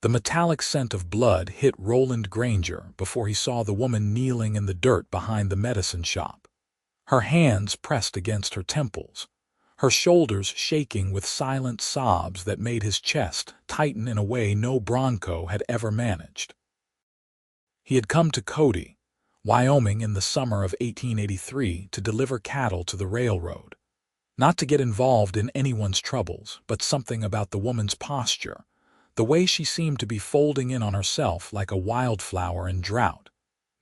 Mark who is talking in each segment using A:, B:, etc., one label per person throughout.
A: The metallic scent of blood hit Rowland Granger before he saw the woman kneeling in the dirt behind the medicine shop. Her hands pressed against her temples, her shoulders shaking with silent sobs that made his chest tighten in a way no bronco had ever managed. He had come to Cody, Wyoming in the summer of 1883 to deliver cattle to the railroad. Not to get involved in anyone's troubles, but something about the woman's posture, the way she seemed to be folding in on herself like a wildflower in drought,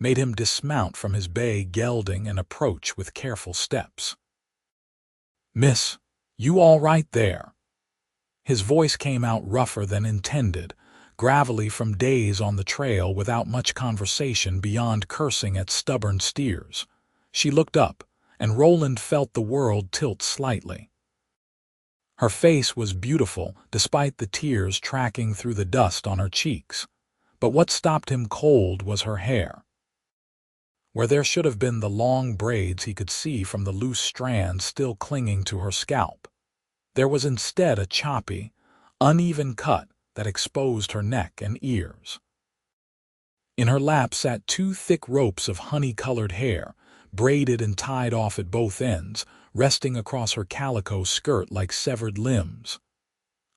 A: made him dismount from his bay gelding and approach with careful steps. "Miss, you all right there?" His voice came out rougher than intended, gravelly from days on the trail without much conversation beyond cursing at stubborn steers. She looked up, and Rowland felt the world tilt slightly. Her face was beautiful despite the tears tracking through the dust on her cheeks, but what stopped him cold was her hair. Where there should have been the long braids he could see from the loose strands still clinging to her scalp, there was instead a choppy, uneven cut that exposed her neck and ears. In her lap sat two thick ropes of honey-colored hair, braided and tied off at both ends, resting across her calico skirt like severed limbs.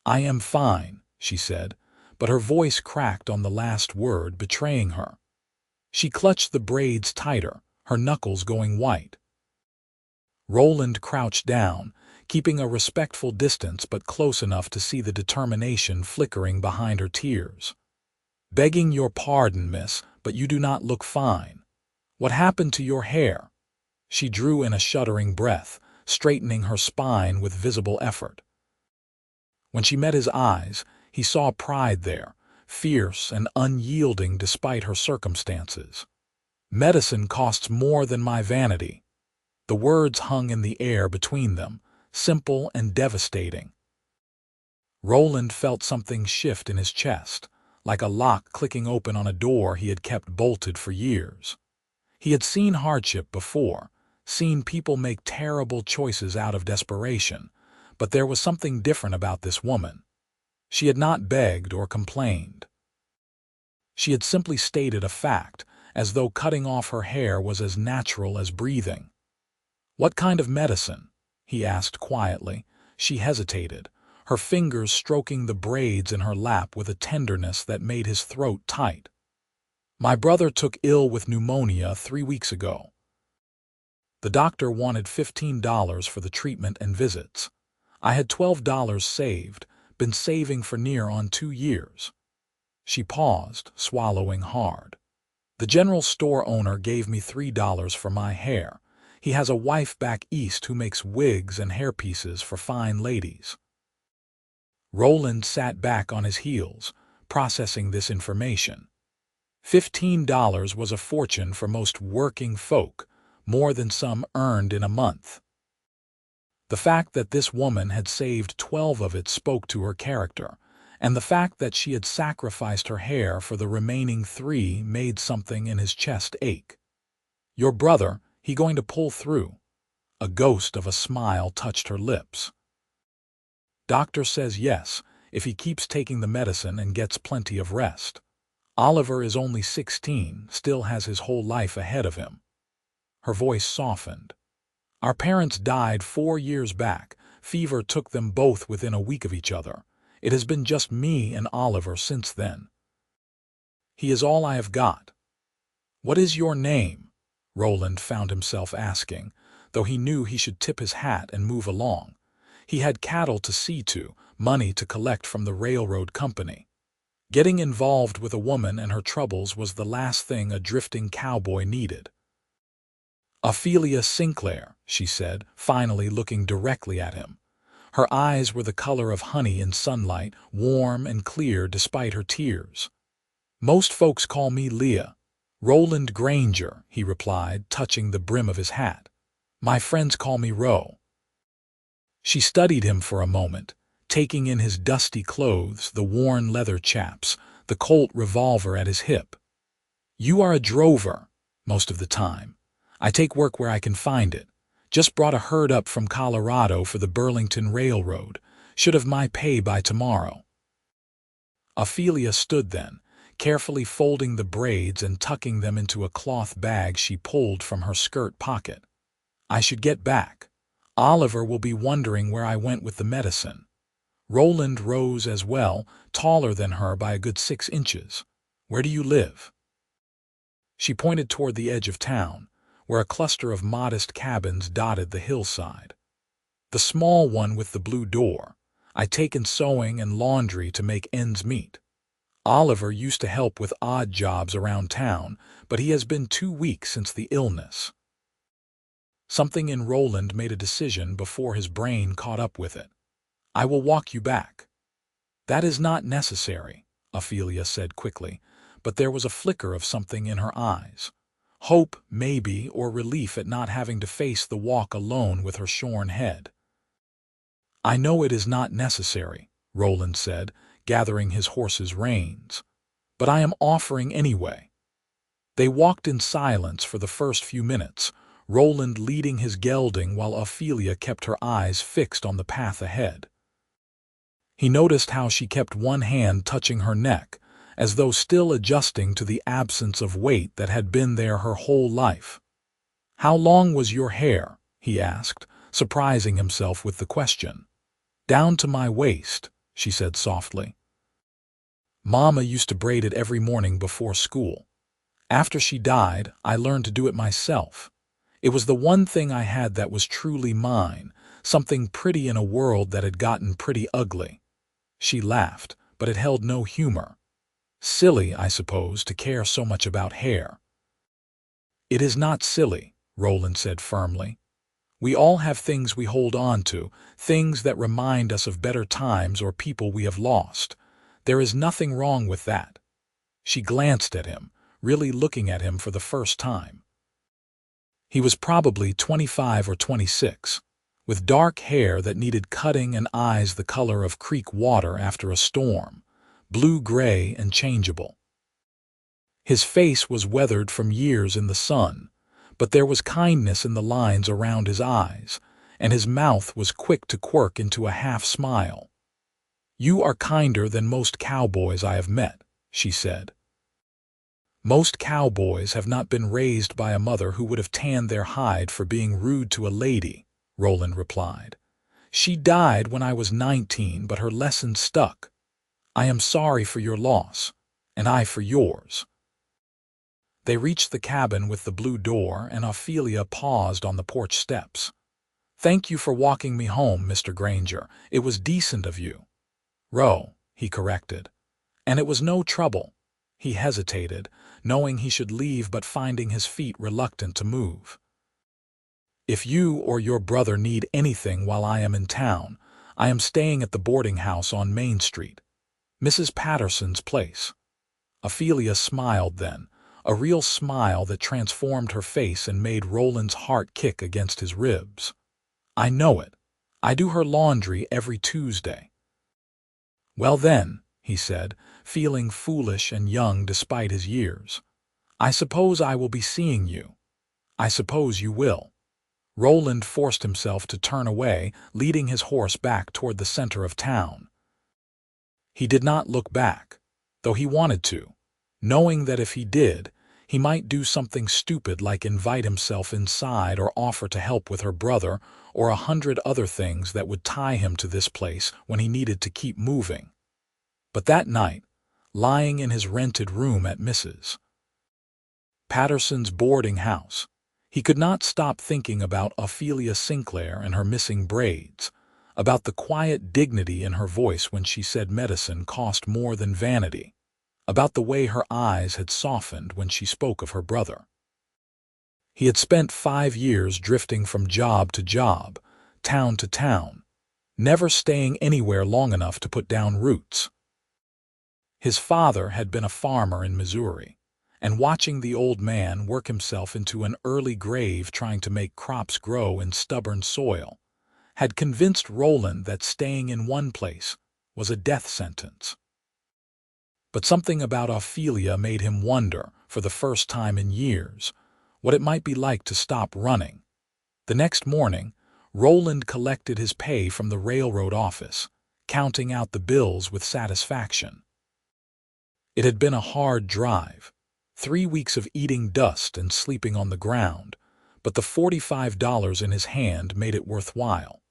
A: "I am fine," she said, but her voice cracked on the last word, betraying her. She clutched the braids tighter, her knuckles going white. Rowland crouched down, keeping a respectful distance but close enough to see the determination flickering behind her tears. "Begging your pardon, miss, but you do not look fine. What happened to your hair?" She drew in a shuddering breath, straightening her spine with visible effort. When she met his eyes, he saw pride there, fierce and unyielding despite her circumstances. "Medicine costs more than my vanity." The words hung in the air between them, simple and devastating. Rowland felt something shift in his chest, like a lock clicking open on a door he had kept bolted for years. He had seen hardship before, seen people make terrible choices out of desperation, but there was something different about this woman. She had not begged or complained. She had simply stated a fact, as though cutting off her hair was as natural as breathing. "What kind of medicine?" he asked quietly. She hesitated, her fingers stroking the braids in her lap with a tenderness that made his throat tight. "My brother took ill with pneumonia 3 weeks ago. The doctor wanted $15 for the treatment and visits. I had $12 saved, been saving for near on 2 years. She paused, swallowing hard. "The general store owner gave me $3 for my hair. He has a wife back east who makes wigs and hairpieces for fine ladies." Rowland sat back on his heels, processing this information. $15 was a fortune for most working folk, more than some earned in a month. The fact that this woman had saved 12 of it spoke to her character, and the fact that she had sacrificed her hair for the remaining 3 made something in his chest ache. "Your brother, he going to pull through?" A ghost of a smile touched her lips. "Doctor says yes, if he keeps taking the medicine and gets plenty of rest. Oliver is only 16, still has his whole life ahead of him." Her voice softened. "Our parents died 4 years back. Fever took them both within a week of each other. It has been just me and Oliver since then. He is all I have got." "What is your name?" Rowland found himself asking, though he knew he should tip his hat and move along. He had cattle to see to, money to collect from the railroad company. Getting involved with a woman and her troubles was the last thing a drifting cowboy needed. "Ophelia Sinclair," she said, finally looking directly at him. Her eyes were the color of honey in sunlight, warm and clear despite her tears. "Most folks call me Leah." "Rowland Granger," he replied, touching the brim of his hat. "My friends call me Row." She studied him for a moment, taking in his dusty clothes, the worn leather chaps, the Colt revolver at his hip. "You are a drover." "Most of the time. I take work where I can find it. Just brought a herd up from Colorado for the Burlington Railroad. Should have my pay by tomorrow." Ophelia stood then, carefully folding the braids and tucking them into a cloth bag she pulled from her skirt pocket. I should get back. Oliver will be wondering where I went with the medicine. Rowland rose as well, taller than her by a good 6 inches. Where do you live? She pointed toward the edge of town, where a cluster of modest cabins dotted the hillside. The small one with the blue door. I take in sewing and laundry to make ends meet. Oliver used to help with odd jobs around town, but he has been 2 weeks since the illness. Something in Rowland made a decision before his brain caught up with it. I will walk you back. That is not necessary, Ophelia said quickly, but there was a flicker of something in her eyes. Hope, maybe, or relief at not having to face the walk alone with her shorn head. I know it is not necessary, Rowland said, gathering his horse's reins. But I am offering anyway. They walked in silence for the first few minutes, Rowland leading his gelding while Ophelia kept her eyes fixed on the path ahead. He noticed how she kept one hand touching her neck, as though still adjusting to the absence of weight that had been there her whole life. How long was your hair? He asked, surprising himself with the question. Down to my waist, she said softly. Mama used to braid it every morning before school. After she died, I learned to do it myself. It was the one thing I had that was truly mine, something pretty in a world that had gotten pretty ugly. She laughed, but it held no humor. Silly, I suppose, to care so much about hair. It is not silly, Rowland said firmly. We all have things we hold on to, things that remind us of better times or people we have lost. There is nothing wrong with that. She glanced at him, really looking at him for the first time. He was probably 25 or 26, with dark hair that needed cutting and eyes the color of creek water after a storm, blue-gray and changeable. His face was weathered from years in the sun, but there was kindness in the lines around his eyes, and his mouth was quick to quirk into a half-smile. You are kinder than most cowboys I have met, she said. Most cowboys have not been raised by a mother who would have tanned their hide for being rude to a lady, Rowland replied. She died when I was 19, but her lesson stuck. I am sorry for your loss, and I for yours. They reached the cabin with the blue door, and Ophelia paused on the porch steps. Thank you for walking me home, Mr. Granger. It was decent of you. Row, he corrected. And it was no trouble. He hesitated, knowing he should leave but finding his feet reluctant to move. If you or your brother need anything while I am in town, I am staying at the boarding house on Main Street, Mrs. Patterson's place. Ophelia smiled then, a real smile that transformed her face and made Rowland's heart kick against his ribs. I know it. I do her laundry every Tuesday. Well then, he said, feeling foolish and young despite his years. I suppose I will be seeing you. I suppose you will. Rowland forced himself to turn away, leading his horse back toward the center of town. He did not look back, though he wanted to, knowing that if he did, he might do something stupid like invite himself inside or offer to help with her brother or 100 other things that would tie him to this place when he needed to keep moving. But that night, lying in his rented room at Mrs. Patterson's boarding house, he could not stop thinking about Ophelia Sinclair and her missing braids, about the quiet dignity in her voice when she said medicine cost more than Vanity, about the way her eyes had softened when she spoke of her brother. He had spent 5 years drifting from job to job, town to town, never staying anywhere long enough to put down roots. His father had been a farmer in Missouri, and watching the old man work himself into an early grave trying to make crops grow in stubborn soil, had convinced Rowland that staying in one place was a death sentence. But something about Ophelia made him wonder, for the first time in years, what it might be like to stop running. The next morning, Rowland collected his pay from the railroad office, counting out the bills with satisfaction. It had been a hard drive, 3 weeks of eating dust and sleeping on the ground, but the $45 in his hand made it worthwhile.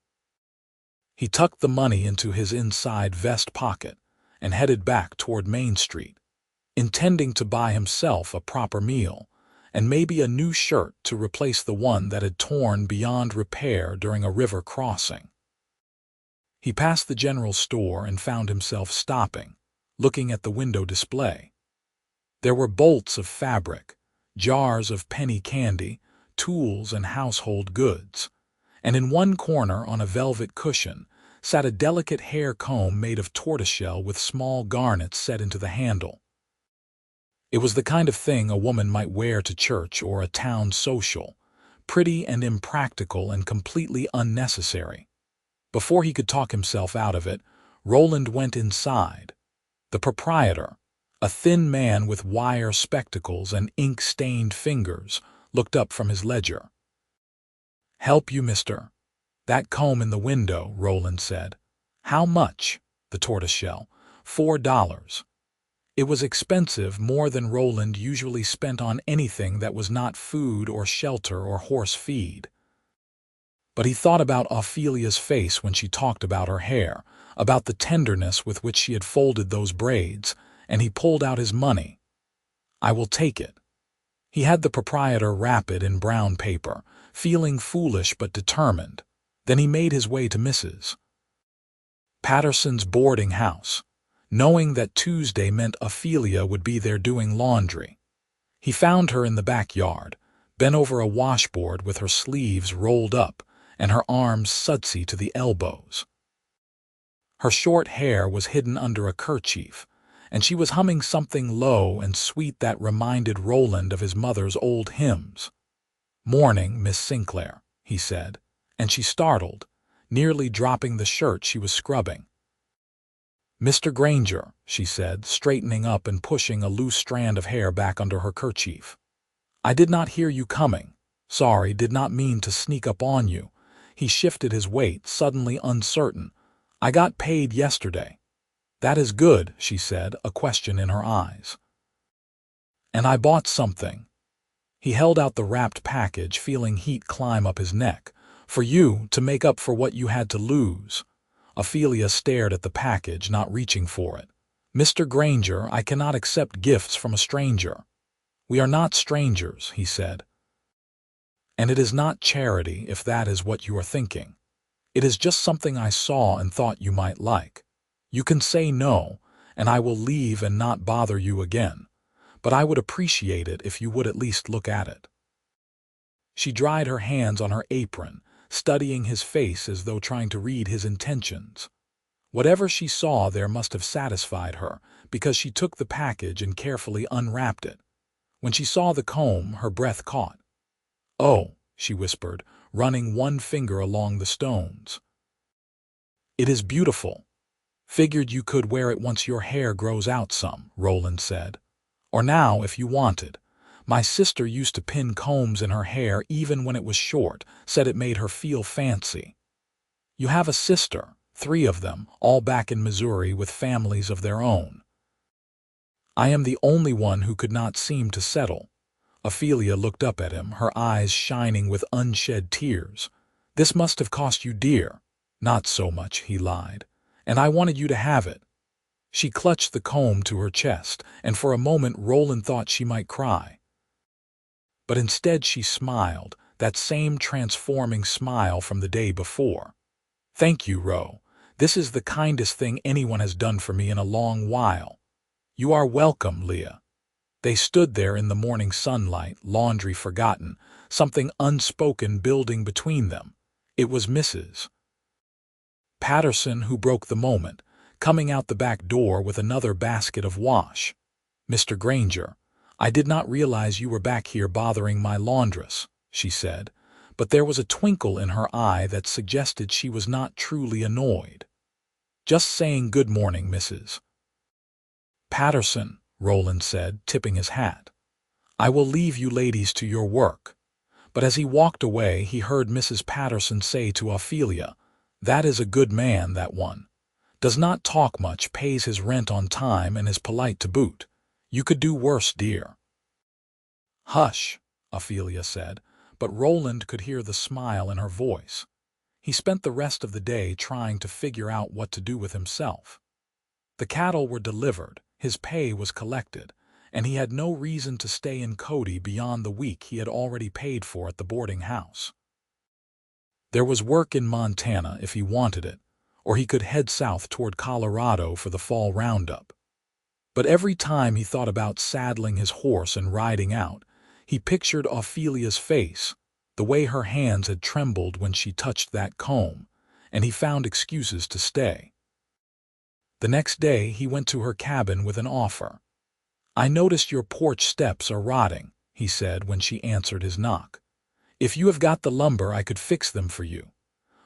A: He tucked the money into his inside vest pocket and headed back toward Main Street, intending to buy himself a proper meal and maybe a new shirt to replace the one that had torn beyond repair during a river crossing. He passed the general store and found himself stopping, looking at the window display. There were bolts of fabric, jars of penny candy, tools and household goods, and in one corner on a velvet cushion sat a delicate hair comb made of tortoiseshell with small garnets set into the handle. It was the kind of thing a woman might wear to church or a town social, pretty and impractical and completely unnecessary. Before he could talk himself out of it, Rowland went inside. The proprietor, a thin man with wire spectacles and ink-stained fingers, looked up from his ledger. "Help you, mister?" "That comb in the window," Rowland said. "How much?" The tortoiseshell. $4. It was expensive, more than Rowland usually spent on anything that was not food or shelter or horse feed. But he thought about Ophelia's face when she talked about her hair, about the tenderness with which she had folded those braids, and he pulled out his money. "I will take it." He had the proprietor wrap it in brown paper, feeling foolish but determined. Then he made his way to Mrs. Patterson's boarding house, knowing that Tuesday meant Ophelia would be there doing laundry. He found her in the backyard, bent over a washboard with her sleeves rolled up and her arms sudsy to the elbows. Her short hair was hidden under a kerchief, and she was humming something low and sweet that reminded Rowland of his mother's old hymns. "Morning, Miss Sinclair," he said, and she startled, nearly dropping the shirt she was scrubbing. "Mr. Granger," she said, straightening up and pushing a loose strand of hair back under her kerchief. "I did not hear you coming. Sorry, did not mean to sneak up on you." He shifted his weight, suddenly uncertain. "I got paid yesterday." "That is good," she said, a question in her eyes. "And I bought something." He held out the wrapped package, feeling heat climb up his neck. "For you, to make up for what you had to lose." Ophelia stared at the package, not reaching for it. "Mr. Granger, I cannot accept gifts from a stranger." "We are not strangers," he said. "And it is not charity, if that is what you are thinking. It is just something I saw and thought you might like. You can say no, and I will leave and not bother you again, but I would appreciate it if you would at least look at it." She dried her hands on her apron, studying his face as though trying to read his intentions. Whatever she saw there must have satisfied her, because she took the package and carefully unwrapped it. When she saw the comb, her breath caught. "Oh," she whispered, running one finger along the stones. "It is beautiful. Figured you could wear it once your hair grows out some," Rowland said. "Or now, if you wanted. My sister used to pin combs in her hair even when it was short, said it made her feel fancy." "You have a sister, 3 of them, all back in Missouri with families of their own." "I am the only one who could not seem to settle." Ophelia looked up at him, her eyes shining with unshed tears. "This must have cost you dear." "Not so much," he lied. "And I wanted you to have it." She clutched the comb to her chest, and for a moment Rowland thought she might cry. But instead she smiled, that same transforming smile from the day before. "Thank you, Ro. This is the kindest thing anyone has done for me in a long while." "You are welcome, Leah." They stood there in the morning sunlight, laundry forgotten, something unspoken building between them. It was Mrs. Patterson who broke the moment, coming out the back door with another basket of wash. "Mr. Granger, I did not realize you were back here bothering my laundress," she said, but there was a twinkle in her eye that suggested she was not truly annoyed. "Just saying good morning, Mrs. Patterson," Rowland said, tipping his hat. "I will leave you ladies to your work." But as he walked away, he heard Mrs. Patterson say to Ophelia, "That is a good man, that one. Does not talk much, pays his rent on time, and is polite to boot." You could do worse, dear. Hush, Ophelia said, but Rowland could hear the smile in her voice. He spent the rest of the day trying to figure out what to do with himself. The cattle were delivered, his pay was collected, and he had no reason to stay in Cody beyond the week he had already paid for at the boarding house. There was work in Montana if he wanted it, or he could head south toward Colorado for the fall roundup. But every time he thought about saddling his horse and riding out, he pictured Ophelia's face, the way her hands had trembled when she touched that comb, and he found excuses to stay. The next day he went to her cabin with an offer. "I noticed your porch steps are rotting," he said when she answered his knock. "If you have got the lumber, I could fix them for you."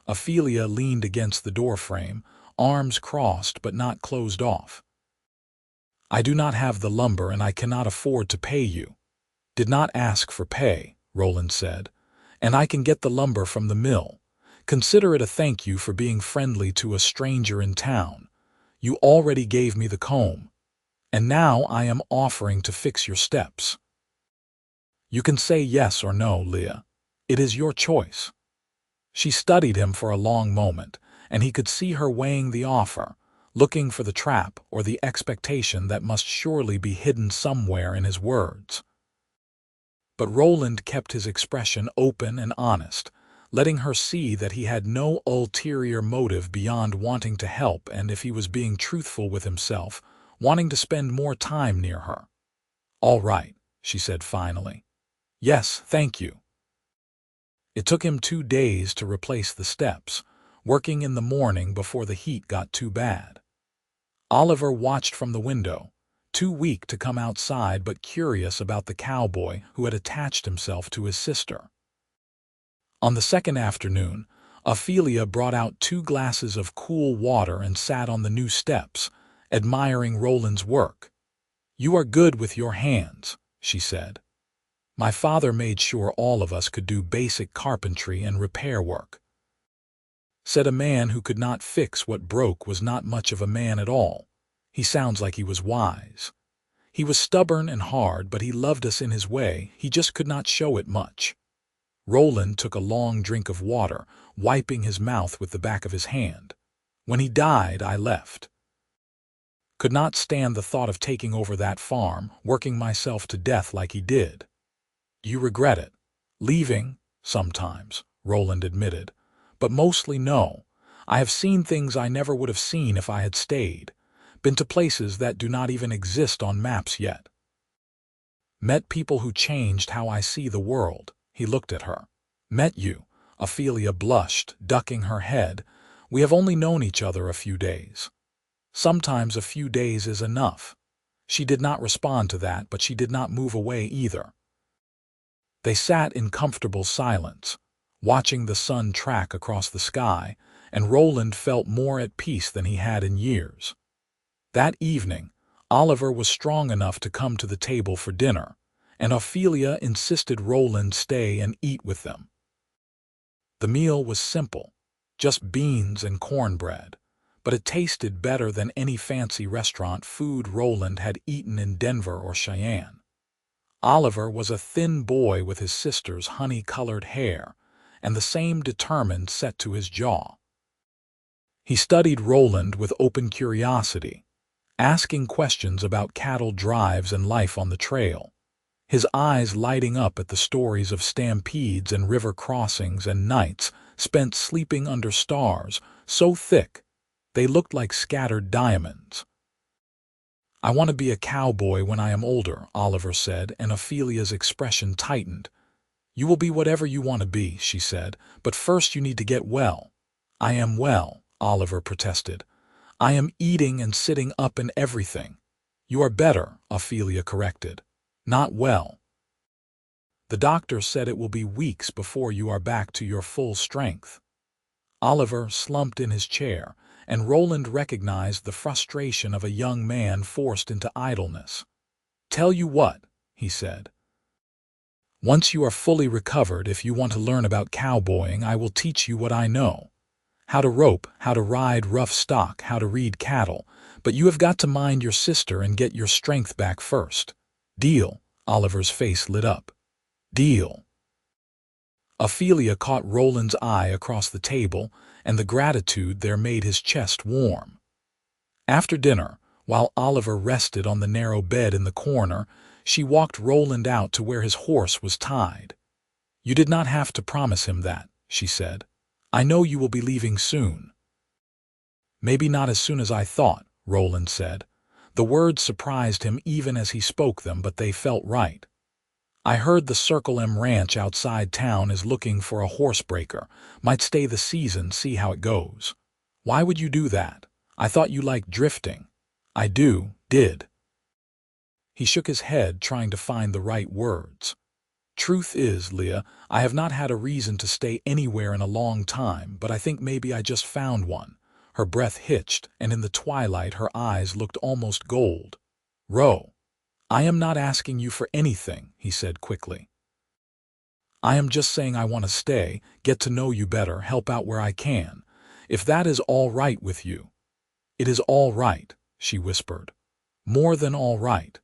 A: Ophelia leaned against the doorframe, arms crossed but not closed off. "I do not have the lumber and I cannot afford to pay you." "Did not ask for pay," Rowland said, "and I can get the lumber from the mill. Consider it a thank you for being friendly to a stranger in town. You already gave me the comb, and now I am offering to fix your steps. You can say yes or no, Leah. It is your choice." She studied him for a long moment, and he could see her weighing the offer, looking for the trap or the expectation that must surely be hidden somewhere in his words. But Rowland kept his expression open and honest, letting her see that he had no ulterior motive beyond wanting to help and, if he was being truthful with himself, wanting to spend more time near her. "All right," she said finally. "Yes, thank you." It took him 2 days to replace the steps, working in the morning before the heat got too bad. Oliver watched from the window, too weak to come outside but curious about the cowboy who had attached himself to his sister. On the second afternoon, Ophelia brought out 2 glasses of cool water and sat on the new steps, admiring Rowland's work. "You are good with your hands," she said. "My father made sure all of us could do basic carpentry and repair work." Said a man who could not fix what broke was not much of a man at all. He sounds like he was wise. He was stubborn and hard, but he loved us in his way. He just could not show it much. Rowland took a long drink of water, wiping his mouth with the back of his hand. "When he died, I left. Could not stand the thought of taking over that farm, working myself to death like he did." "You regret it?" "Leaving? Sometimes," Rowland admitted. "But mostly no. I have seen things I never would have seen if I had stayed. Been to places that do not even exist on maps yet. Met people who changed how I see the world." He looked at her. "Met you?" Ophelia blushed, ducking her head. "We have only known each other a few days." "Sometimes a few days is enough." She did not respond to that, but she did not move away either. They sat in comfortable silence, watching the sun track across the sky, and Rowland felt more at peace than he had in years. That evening, Oliver was strong enough to come to the table for dinner, and Ophelia insisted Rowland stay and eat with them. The meal was simple, just beans and cornbread, but it tasted better than any fancy restaurant food Rowland had eaten in Denver or Cheyenne. Oliver was a thin boy with his sister's honey-colored hair and the same determined set to his jaw. He studied Rowland with open curiosity, asking questions about cattle drives and life on the trail, his eyes lighting up at the stories of stampedes and river crossings and nights spent sleeping under stars so thick they looked like scattered diamonds. "I want to be a cowboy when I am older," Oliver said, and Ophelia's expression tightened. "You will be whatever you want to be," she said, "but first you need to get well." "I am well," Oliver protested. "I am eating and sitting up and everything." "You are better," Ophelia corrected. "Not well. The doctor said it will be weeks before you are back to your full strength." Oliver slumped in his chair, and Rowland recognized the frustration of a young man forced into idleness. "Tell you what," he said. "Once you are fully recovered, if you want to learn about cowboying, I will teach you what I know. How to rope, how to ride rough stock, how to read cattle, But you have got to mind your sister and get your strength back first. Deal? Oliver's face lit up. Deal. Ophelia caught Rowland's eye across the table, and the gratitude there made his chest warm. After dinner, while Oliver rested on the narrow bed in the corner, she walked Rowland out to where his horse was tied. "You did not have to promise him that," she said. "I know you will be leaving soon." "Maybe not as soon as I thought," Rowland said. The words surprised him even as he spoke them, but they felt right. "I heard the Circle M ranch outside town is looking for a horsebreaker. Might stay the season, see how it goes." "Why would you do that? I thought you liked drifting." "I did." He shook his head, trying to find the right words. "Truth is, Leah, I have not had a reason to stay anywhere in a long time, but I think maybe I just found one." Her breath hitched, and in the twilight her eyes looked almost gold. "Ro, I am not asking you for anything," he said quickly. "I am just saying I want to stay, get to know you better, help out where I can. If that is all right with you." "It is all right," she whispered. "More than all right."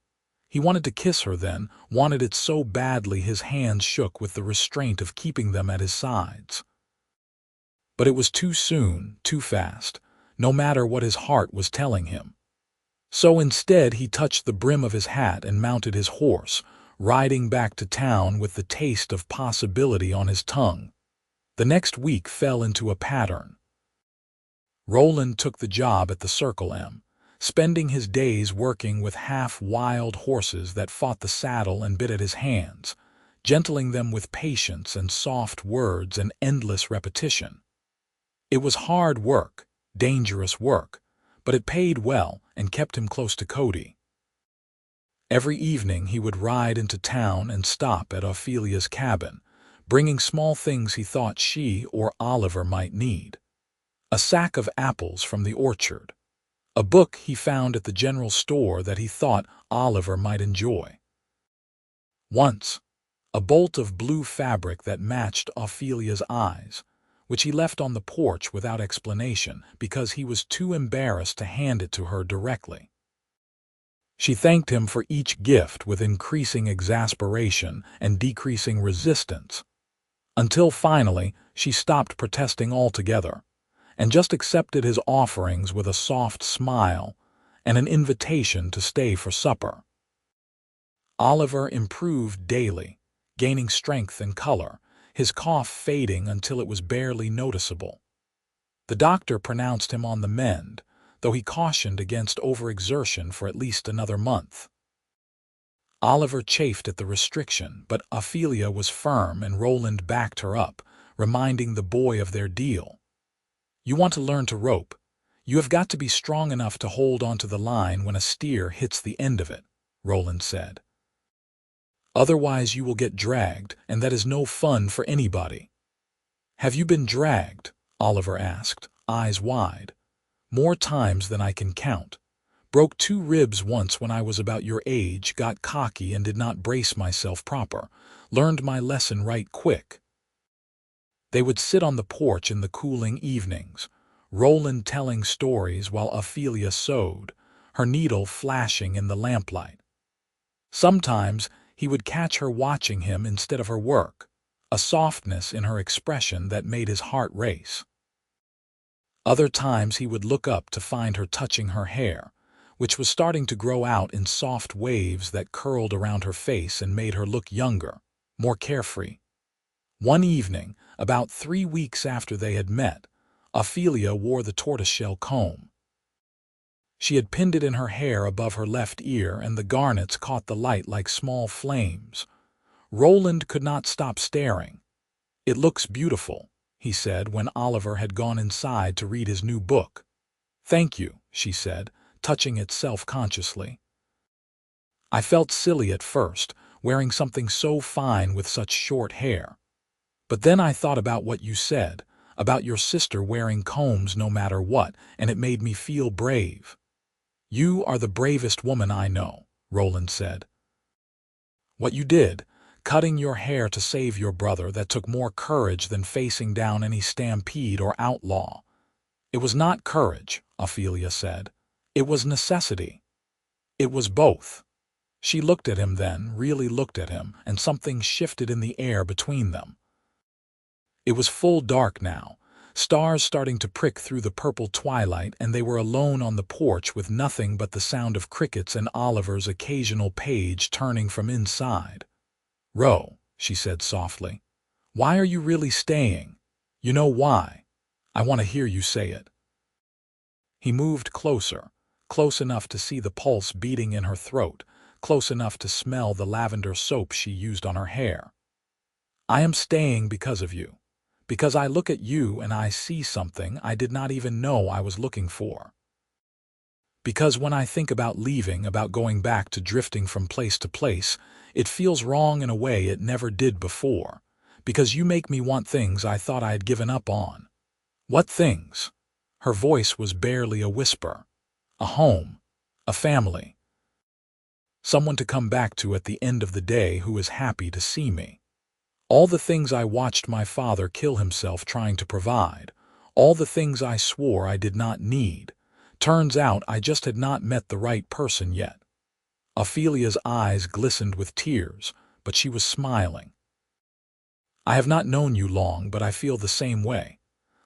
A: He wanted to kiss her then, wanted it so badly his hands shook with the restraint of keeping them at his sides. But it was too soon, too fast, no matter what his heart was telling him. So instead he touched the brim of his hat and mounted his horse, riding back to town with the taste of possibility on his tongue. The next week fell into a pattern. Rowland took the job at the Circle M, spending his days working with half-wild horses that fought the saddle and bit at his hands, gentling them with patience and soft words and endless repetition. It was hard work, dangerous work, but it paid well and kept him close to Cody. Every evening he would ride into town and stop at Ophelia's cabin, bringing small things he thought she or Oliver might need. A sack of apples from the orchard, a book he found at the general store that he thought Oliver might enjoy. Once, a bolt of blue fabric that matched Ophelia's eyes, which he left on the porch without explanation because he was too embarrassed to hand it to her directly. She thanked him for each gift with increasing exasperation and decreasing resistance, until finally she stopped protesting altogether and just accepted his offerings with a soft smile and an invitation to stay for supper. Oliver improved daily, gaining strength and color, his cough fading until it was barely noticeable. The doctor pronounced him on the mend, though he cautioned against overexertion for at least another month. Oliver chafed at the restriction, but Ophelia was firm and Rowland backed her up, reminding the boy of their deal. "You want to learn to rope. You have got to be strong enough to hold onto the line when a steer hits the end of it," Rowland said. "Otherwise you will get dragged, and that is no fun for anybody." "Have you been dragged?" Oliver asked, eyes wide. "More times than I can count. Broke 2 ribs once when I was about your age, got cocky and did not brace myself proper. Learned my lesson right quick." They would sit on the porch in the cooling evenings, Rowland telling stories while Ophelia sewed, her needle flashing in the lamplight. Sometimes he would catch her watching him instead of her work, a softness in her expression that made his heart race. Other times he would look up to find her touching her hair, which was starting to grow out in soft waves that curled around her face and made her look younger, more carefree. One evening, about 3 weeks after they had met, Ophelia wore the tortoiseshell comb. She had pinned it in her hair above her left ear, and the garnets caught the light like small flames. Rowland could not stop staring. "It looks beautiful," he said when Oliver had gone inside to read his new book. "Thank you," she said, touching it self-consciously. "I felt silly at first, wearing something so fine with such short hair. But then I thought about what you said, about your sister wearing combs no matter what, and it made me feel brave." "You are the bravest woman I know," Rowland said. "What you did, cutting your hair to save your brother, that took more courage than facing down any stampede or outlaw." "It was not courage," Ophelia said. It was necessity. It was both. She looked at him then, really looked at him, and something shifted in the air between them. It was full dark now, stars starting to prick through the purple twilight, and they were alone on the porch with nothing but the sound of crickets and Oliver's occasional page turning from inside. "Ro," she said softly, "why are you really staying? You know why. I want to hear you say it." He moved closer, close enough to see the pulse beating in her throat, close enough to smell the lavender soap she used on her hair. "I am staying because of you. Because I look at you and I see something I did not even know I was looking for. Because when I think about leaving, about going back to drifting from place to place, it feels wrong in a way it never did before. Because you make me want things I thought I had given up on." "What things?" Her voice was barely a whisper. "A home. A family. Someone to come back to at the end of the day who is happy to see me. All the things I watched my father kill himself trying to provide. All the things I swore I did not need. Turns out I just had not met the right person yet." Ophelia's eyes glistened with tears, but she was smiling. "I have not known you long, but I feel the same way.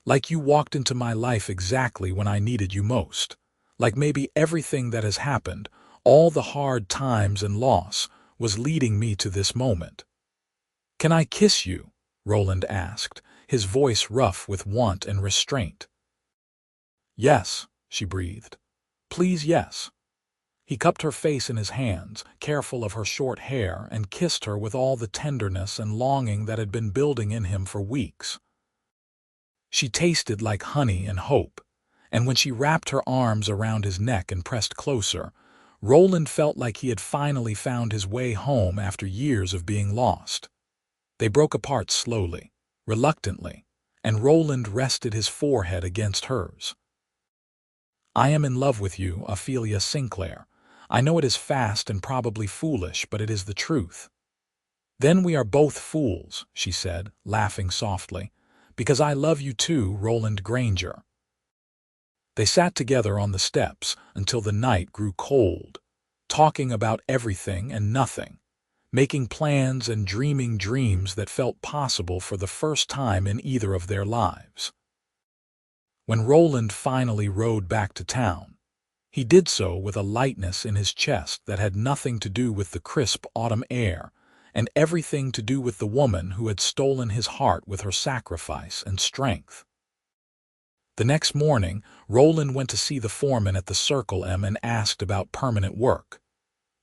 A: Like you walked into my life exactly when I needed you most. Like maybe everything that has happened, all the hard times and loss, was leading me to this moment." "Can I kiss you?" Rowland asked, his voice rough with want and restraint. "Yes," she breathed. "Please, yes." He cupped her face in his hands, careful of her short hair, and kissed her with all the tenderness and longing that had been building in him for weeks. She tasted like honey and hope, and when she wrapped her arms around his neck and pressed closer, Rowland felt like he had finally found his way home after years of being lost. They broke apart slowly, reluctantly, and Rowland rested his forehead against hers. "I am in love with you, Ophelia Sinclair. I know it is fast and probably foolish, but it is the truth." "Then we are both fools," she said, laughing softly, "because I love you too, Rowland Granger." They sat together on the steps until the night grew cold, talking about everything and nothing, making plans and dreaming dreams that felt possible for the first time in either of their lives. When Rowland finally rode back to town, he did so with a lightness in his chest that had nothing to do with the crisp autumn air and everything to do with the woman who had stolen his heart with her sacrifice and strength. The next morning, Rowland went to see the foreman at the Circle M and asked about permanent work.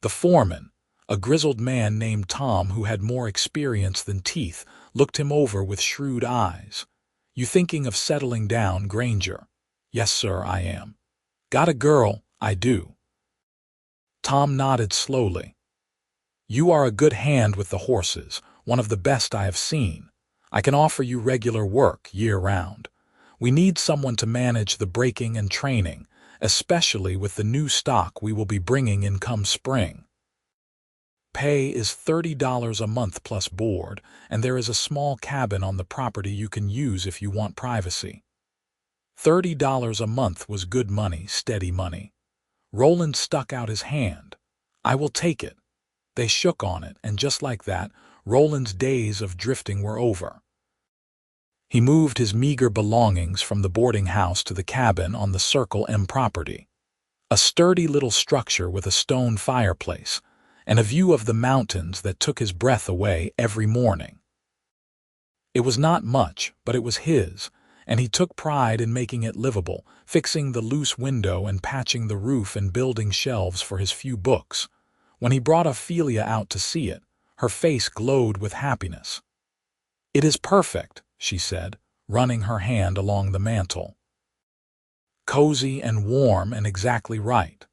A: The foreman, a grizzled man named Tom who had more experience than teeth, looked him over with shrewd eyes. "You thinking of settling down, Granger?" "Yes, sir, I am." "Got a girl?" "I do." Tom nodded slowly. "You are a good hand with the horses, one of the best I have seen. I can offer you regular work year-round. We need someone to manage the breaking and training, especially with the new stock we will be bringing in come spring. Pay is $30 a month plus board, and there is a small cabin on the property you can use if you want privacy." $30 a month was good money, steady money. Rowland stuck out his hand. "I will take it." They shook on it, and just like that, Rowland's days of drifting were over. He moved his meager belongings from the boarding house to the cabin on the Circle M property, a sturdy little structure with a stone fireplace, and a view of the mountains that took his breath away every morning. It was not much, but it was his, and he took pride in making it livable, fixing the loose window and patching the roof and building shelves for his few books. When he brought Ophelia out to see it, her face glowed with happiness. "It is perfect," she said, running her hand along the mantel. "Cozy and warm and exactly right."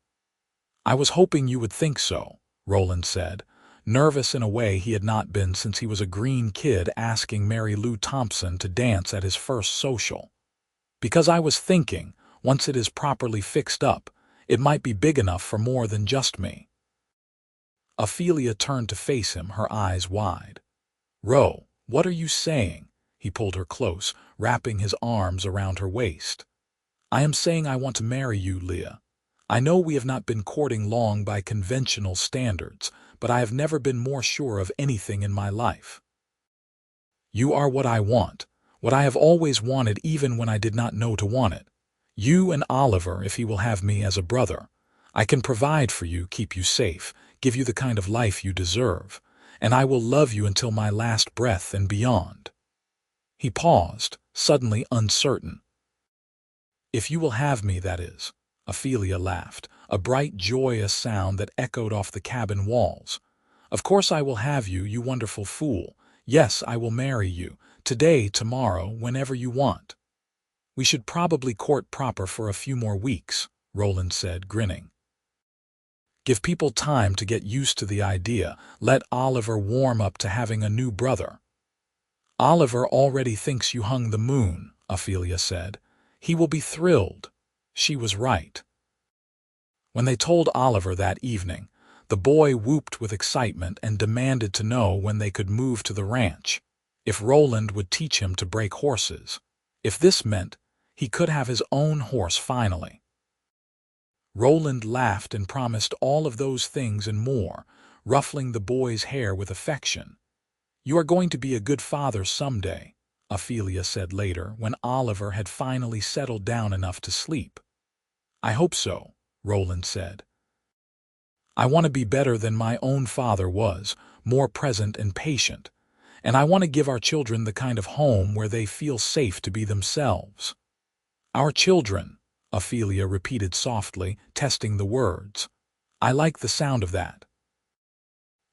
A: "I was hoping you would think so," Rowland said, nervous in a way he had not been since he was a green kid asking Mary Lou Thompson to dance at his first social. "Because I was thinking, once it is properly fixed up, it might be big enough for more than just me." Ophelia turned to face him, her eyes wide. "Ro, what are you saying?" He pulled her close, wrapping his arms around her waist. "I am saying I want to marry you, Leah. I know we have not been courting long by conventional standards, but I have never been more sure of anything in my life. You are what I want, what I have always wanted even when I did not know to want it. You and Oliver, if he will have me as a brother. I can provide for you, keep you safe, give you the kind of life you deserve, and I will love you until my last breath and beyond. He paused, suddenly uncertain. If you will have me, that is. Ophelia laughed, a bright, joyous sound that echoed off the cabin walls. Of course I will have you, you wonderful fool. Yes, I will marry you, today, tomorrow, whenever you want. We should probably court proper for a few more weeks, Rowland said, grinning. Give people time to get used to the idea. Let Oliver warm up to having a new brother. Oliver already thinks you hung the moon, Ophelia said. He will be thrilled. She was right. When they told Oliver that evening, the boy whooped with excitement and demanded to know when they could move to the ranch, if Rowland would teach him to break horses. If this meant he could have his own horse finally. Rowland laughed and promised all of those things and more, ruffling the boy's hair with affection. You are going to be a good father someday, Ophelia said later when Oliver had finally settled down enough to sleep. I hope so, Rowland said. I want to be better than my own father was, more present and patient, and I want to give our children the kind of home where they feel safe to be themselves. Our children, Ophelia repeated softly, testing the words. I like the sound of that.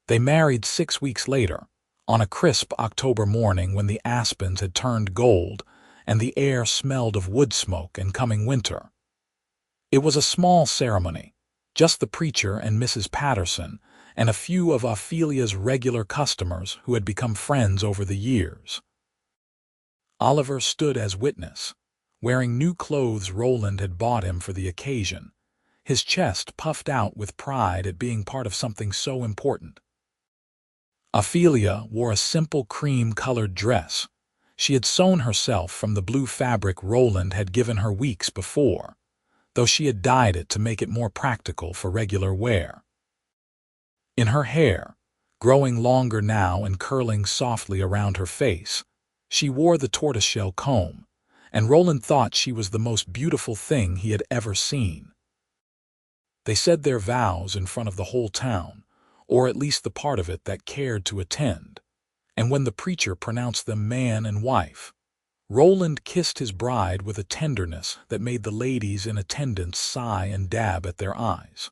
A: They married 6 weeks later, on a crisp October morning when the aspens had turned gold and the air smelled of wood smoke and coming winter. It was a small ceremony, just the preacher and Mrs. Patterson and a few of Ophelia's regular customers who had become friends over the years. Oliver stood as witness, wearing new clothes Rowland had bought him for the occasion, his chest puffed out with pride at being part of something so important. Ophelia wore a simple cream-colored dress. She had sewn herself from the blue fabric Rowland had given her weeks before, though she had dyed it to make it more practical for regular wear. In her hair, growing longer now and curling softly around her face, she wore the tortoiseshell comb, and Rowland thought she was the most beautiful thing he had ever seen. They said their vows in front of the whole town, or at least the part of it that cared to attend, and when the preacher pronounced them man and wife, Rowland kissed his bride with a tenderness that made the ladies in attendance sigh and dab at their eyes.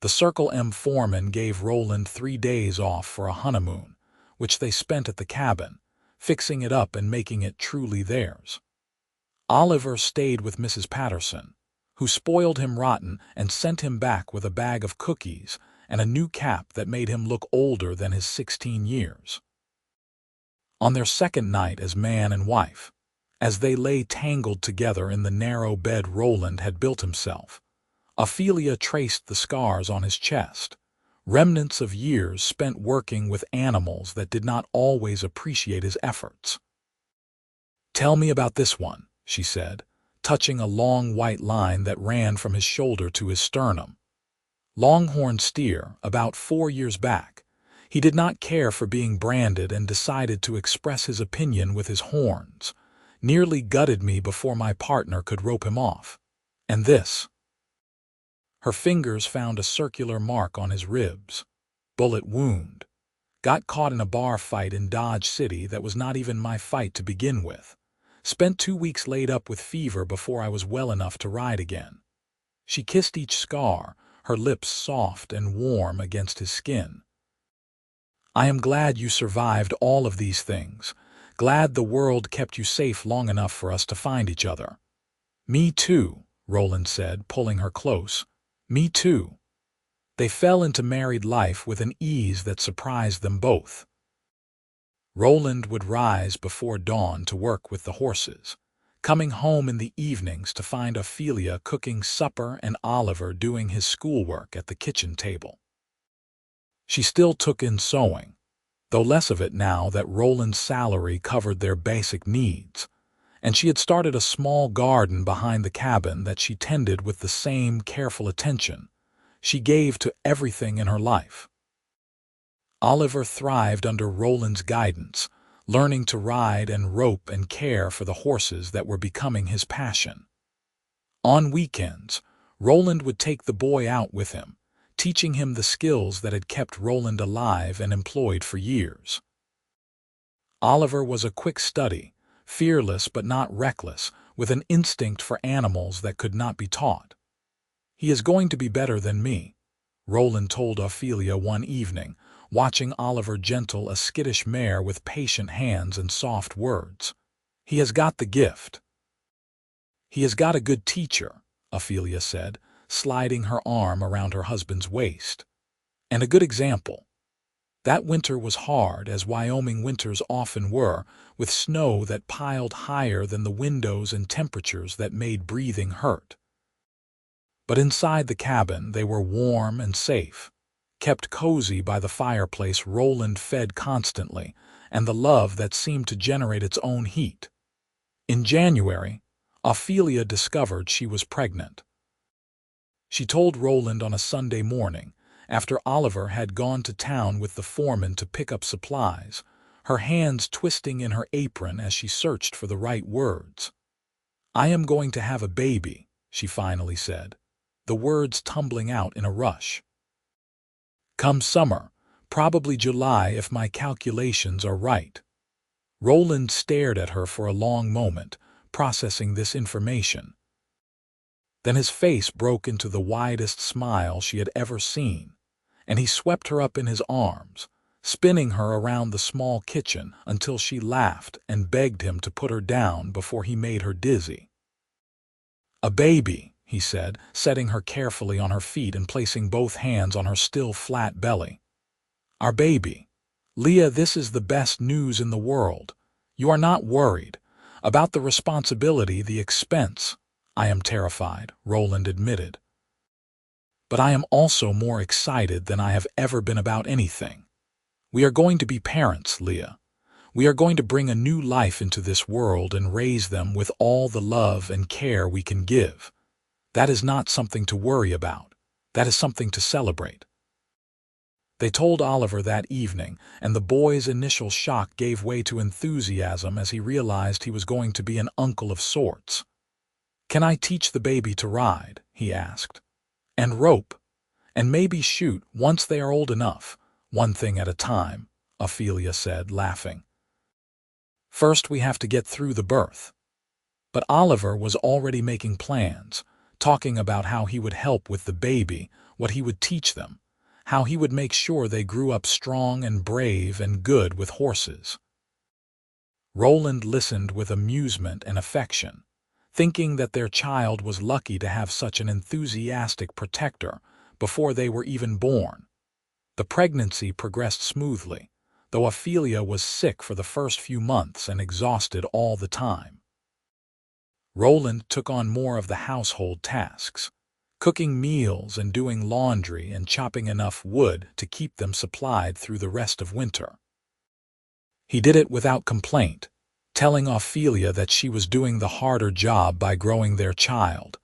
A: The Circle M foreman gave Rowland 3 days off for a honeymoon, which they spent at the cabin, fixing it up and making it truly theirs. Oliver stayed with Mrs. Patterson, who spoiled him rotten and sent him back with a bag of cookies and a new cap that made him look older than his 16 years. On their second night as man and wife, as they lay tangled together in the narrow bed Rowland had built himself, Ophelia traced the scars on his chest, remnants of years spent working with animals that did not always appreciate his efforts. Tell me about this one, she said, touching a long white line that ran from his shoulder to his sternum. Longhorn steer, about 4 years back. He did not care for being branded and decided to express his opinion with his horns. Nearly gutted me before my partner could rope him off. And this. Her fingers found a circular mark on his ribs. Bullet wound. Got caught in a bar fight in Dodge City that was not even my fight to begin with. Spent 2 weeks laid up with fever before I was well enough to ride again. She kissed each scar, her lips soft and warm against his skin. I am glad you survived all of these things. Glad the world kept you safe long enough for us to find each other. Me too, Rowland said, pulling her close. Me too. They fell into married life with an ease that surprised them both. Rowland would rise before dawn to work with the horses, coming home in the evenings to find Ophelia cooking supper and Oliver doing his schoolwork at the kitchen table. She still took in sewing, though less of it now that Rowland's salary covered their basic needs, and she had started a small garden behind the cabin that she tended with the same careful attention she gave to everything in her life. Oliver thrived under Rowland's guidance, learning to ride and rope and care for the horses that were becoming his passion. On weekends, Rowland would take the boy out with him, teaching him the skills that had kept Rowland alive and employed for years. Oliver was a quick study, fearless but not reckless, with an instinct for animals that could not be taught. "He is going to be better than me," Rowland told Ophelia one evening, watching Oliver gentle a skittish mare with patient hands and soft words. "He has got the gift." "He has got a good teacher," Ophelia said, sliding her arm around her husband's waist. "And a good example. That winter was hard, as Wyoming winters often were, with snow that piled higher than the windows and temperatures that made breathing hurt. But inside the cabin they were warm and safe, kept cozy by the fireplace Rowland fed constantly, and the love that seemed to generate its own heat. In January, Ophelia discovered she was pregnant. She told Rowland on a Sunday morning, after Oliver had gone to town with the foreman to pick up supplies, her hands twisting in her apron as she searched for the right words. "I am going to have a baby," she finally said, the words tumbling out in a rush. "Come summer, probably July if my calculations are right." Rowland stared at her for a long moment, processing this information. Then his face broke into the widest smile she had ever seen, and he swept her up in his arms, spinning her around the small kitchen until she laughed and begged him to put her down before he made her dizzy. "A baby," he said, setting her carefully on her feet and placing both hands on her still flat belly. "Our baby. Leah, this is the best news in the world. You are not worried about the responsibility, the expense." "I am terrified," Rowland admitted. "But I am also more excited than I have ever been about anything. We are going to be parents, Leah. We are going to bring a new life into this world and raise them with all the love and care we can give. That is not something to worry about. That is something to celebrate." They told Oliver that evening, and the boy's initial shock gave way to enthusiasm as he realized he was going to be an uncle of sorts. "Can I teach the baby to ride?" he asked. "And rope? And maybe shoot once they are old enough. One thing at a time," Ophelia said, laughing. "First we have to get through the birth." But Oliver was already making plans, talking about how he would help with the baby, what he would teach them, how he would make sure they grew up strong and brave and good with horses. Rowland listened with amusement and affection, thinking that their child was lucky to have such an enthusiastic protector before they were even born. The pregnancy progressed smoothly, though Ophelia was sick for the first few months and exhausted all the time. Rowland took on more of the household tasks, cooking meals and doing laundry and chopping enough wood to keep them supplied through the rest of winter. He did it without complaint, telling Ophelia that she was doing the harder job by growing their child,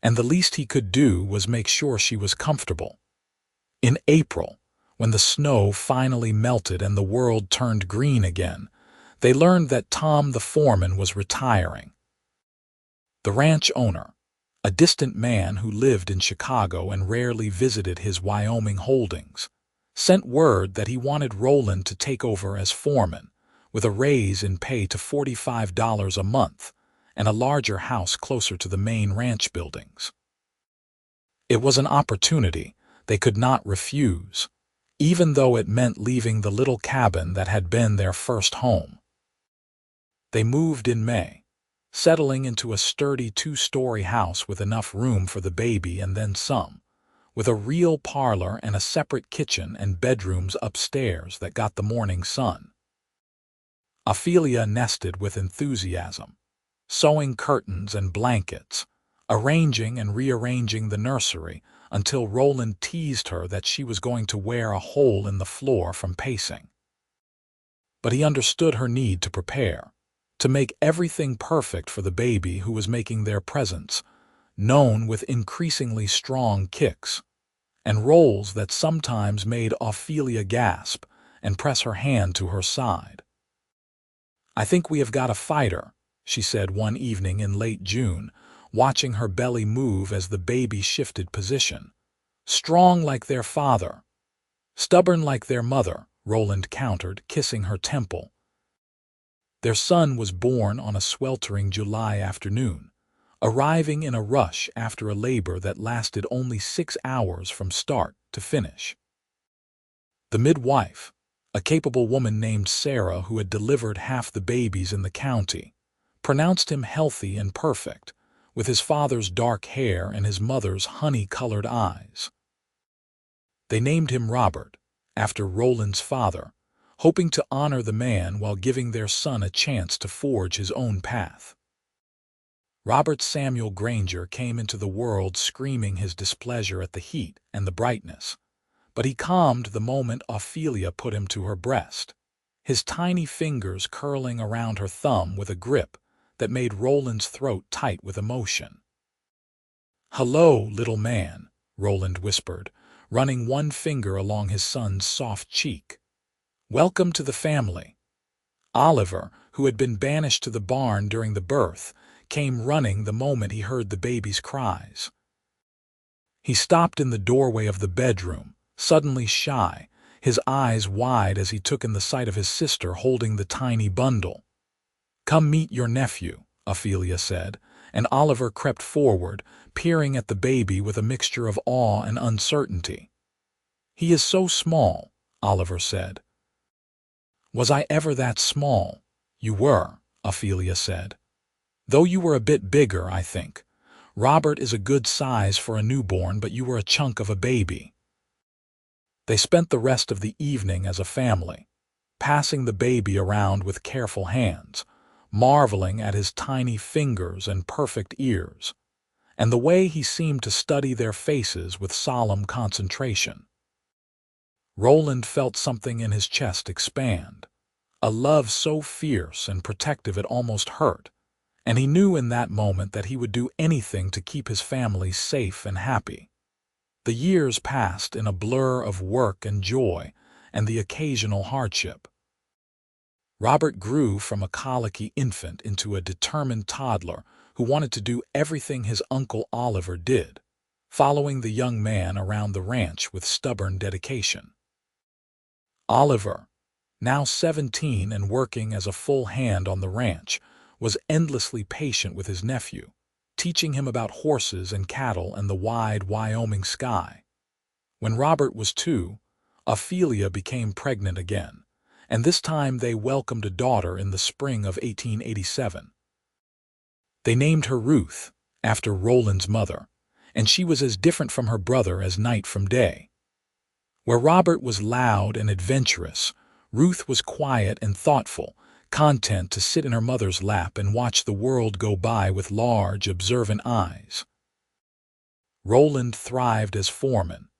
A: and the least he could do was make sure she was comfortable. In April, when the snow finally melted and the world turned green again, they learned that Tom the foreman was retiring. The ranch owner, a distant man who lived in Chicago and rarely visited his Wyoming holdings, sent word that he wanted Rowland to take over as foreman, with a raise in pay to $45 a month and a larger house closer to the main ranch buildings. It was an opportunity they could not refuse, even though it meant leaving the little cabin that had been their first home. They moved in May, settling into a sturdy 2-story house with enough room for the baby and then some, with a real parlor and a separate kitchen and bedrooms upstairs that got the morning sun. Ophelia nested with enthusiasm, sewing curtains and blankets, arranging and rearranging the nursery until Rowland teased her that she was going to wear a hole in the floor from pacing. But he understood her need to prepare, to make everything perfect for the baby who was making their presence, known with increasingly strong kicks, and rolls that sometimes made Ophelia gasp and press her hand to her side. "I think we have got a fighter," she said one evening in late June, watching her belly move as the baby shifted position. "Strong like their father, stubborn like their mother," Rowland countered, kissing her temple. Their son was born on a sweltering July afternoon, arriving in a rush after a labor that lasted only 6 hours from start to finish. The midwife, a capable woman named Sarah who had delivered half the babies in the county, pronounced him healthy and perfect, with his father's dark hair and his mother's honey-colored eyes. They named him Robert, after Rowland's father, hoping to honor the man while giving their son a chance to forge his own path. Robert Samuel Granger came into the world screaming his displeasure at the heat and the brightness, but he calmed the moment Ophelia put him to her breast, his tiny fingers curling around her thumb with a grip that made Rowland's throat tight with emotion. "Hello, little man," Rowland whispered, running one finger along his son's soft cheek. "Welcome to the family." Oliver, who had been banished to the barn during the birth, came running the moment he heard the baby's cries. He stopped in the doorway of the bedroom, suddenly shy, his eyes wide as he took in the sight of his sister holding the tiny bundle. "Come meet your nephew," Ophelia said, and Oliver crept forward, peering at the baby with a mixture of awe and uncertainty. "He is so small," Oliver said. "Was I ever that small?" "You were," Ophelia said. "Though you were a bit bigger, I think. Robert is a good size for a newborn, but you were a chunk of a baby." They spent the rest of the evening as a family, passing the baby around with careful hands, marveling at his tiny fingers and perfect ears, and the way he seemed to study their faces with solemn concentration. Rowland felt something in his chest expand, a love so fierce and protective it almost hurt, and he knew in that moment that he would do anything to keep his family safe and happy. The years passed in a blur of work and joy and the occasional hardship. Robert grew from a colicky infant into a determined toddler who wanted to do everything his uncle Oliver did, following the young man around the ranch with stubborn dedication. Oliver, now 17 and working as a full hand on the ranch, was endlessly patient with his nephew, teaching him about horses and cattle and the wide Wyoming sky. When Robert was 2, Ophelia became pregnant again, and this time they welcomed a daughter in the spring of 1887. They named her Ruth, after Rowland's mother, and she was as different from her brother as night from day. Where Robert was loud and adventurous, Ruth was quiet and thoughtful, content to sit in her mother's lap and watch the world go by with large, observant eyes. Rowland thrived as foreman,